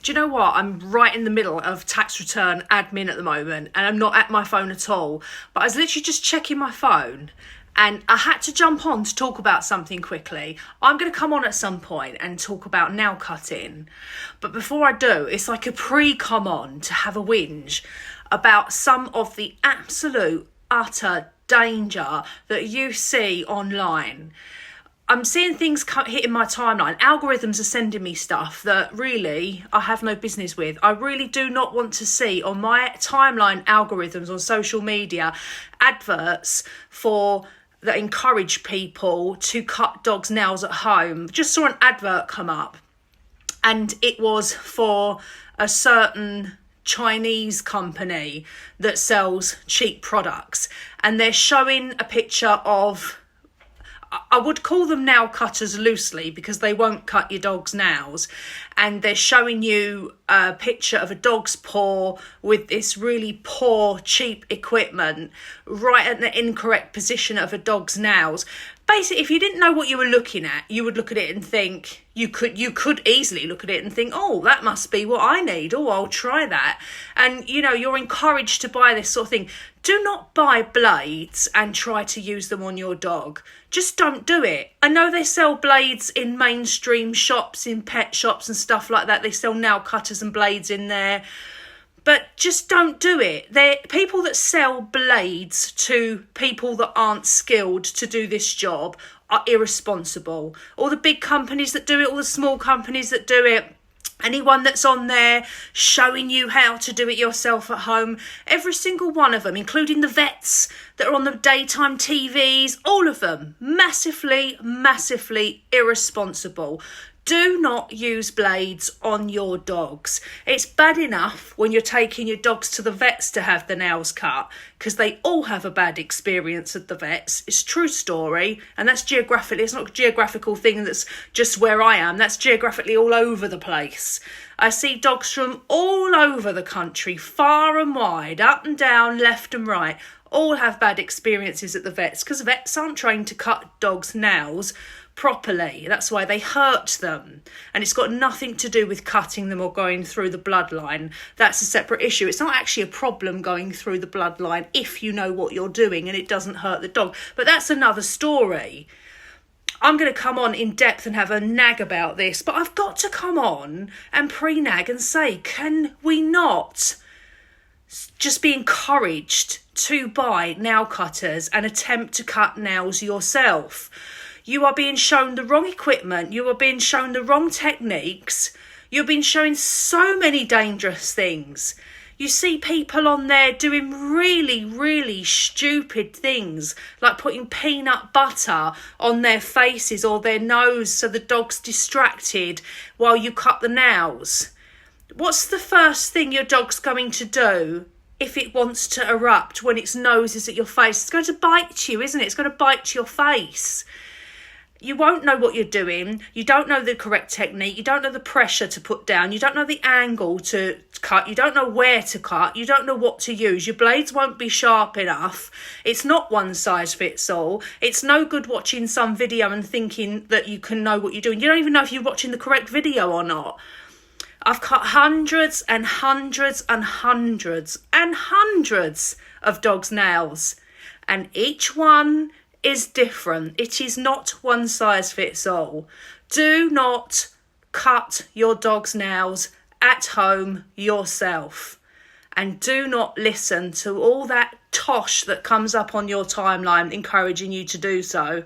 Do you know what? I'm right in the middle of tax return admin at the moment, and I'm not at my phone at all. But I was literally just checking my phone, and I had to jump on to talk about something quickly. I'm going to come on at some point and talk about nail cutting. But before I do, it's like a pre-come on to have a whinge about some of the absolute, utter danger that you see online. I'm seeing things hitting my timeline. Algorithms are sending me stuff that really I have no business with. I really do not want to see on my timeline algorithms on social media adverts that encourage people to cut dogs' nails at home. Just saw an advert come up, and it was for a certain Chinese company that sells cheap products, and they're showing a picture of, I would call them nail cutters loosely because they won't cut your dog's nails. And they're showing you a picture of a dog's paw with this really poor, cheap equipment right at the incorrect position of a dog's nails. Basically, if you didn't know what you were looking at, you would look at it and think, you could easily look at it and think, oh, that must be what I need. Oh, I'll try that. And, you're encouraged to buy this sort of thing. Do not buy blades and try to use them on your dog. Just don't do it. I know they sell blades in mainstream shops, in pet shops and stuff like that. They sell nail cutters and blades in there. But just don't do it. They're people that sell blades to people that aren't skilled to do this job are irresponsible. All the big companies that do it, all the small companies that do it, anyone that's on there showing you how to do it yourself at home, every single one of them, including the vets that are on the daytime TVs, all of them, massively, massively irresponsible. Do not use blades on your dogs. It's bad enough when you're taking your dogs to the vets to have the nails cut, because they all have a bad experience at the vets. It's a true story, and that's geographically, it's not a geographical thing that's just where I am. That's geographically all over the place. I see dogs from all over the country, far and wide, up and down, left and right, all have bad experiences at the vets because vets aren't trained to cut dogs' nails properly. That's why they hurt them, and it's got nothing to do with cutting them or going through the bloodline. That's a separate issue. It's not actually a problem going through the bloodline if you know what you're doing and it doesn't hurt the dog, but that's another story. I'm going to come on in depth and have a nag about this, but I've got to come on and pre-nag and say, can we not just be encouraged to buy nail cutters and attempt to cut nails yourself? You are being shown the wrong equipment. You are being shown the wrong techniques. You're being shown so many dangerous things. You see people on there doing really, really stupid things, like putting peanut butter on their faces or their nose so the dog's distracted while you cut the nails. What's the first thing your dog's going to do if it wants to erupt when its nose is at your face? It's going to bite you, isn't it? It's going to bite your face. You won't know what you're doing. You don't know the correct technique. You don't know the pressure to put down. You don't know the angle to cut. You don't know where to cut. You don't know what to use. Your blades won't be sharp enough. It's not one size fits all. It's no good watching some video and thinking that you can know what you're doing. You don't even know if you're watching the correct video or not. I've cut hundreds and hundreds and hundreds and hundreds of dogs' nails, and each one is different. It is not one size fits all. Do not cut your dog's nails at home yourself, and do not listen to all that tosh that comes up on your timeline encouraging you to do so.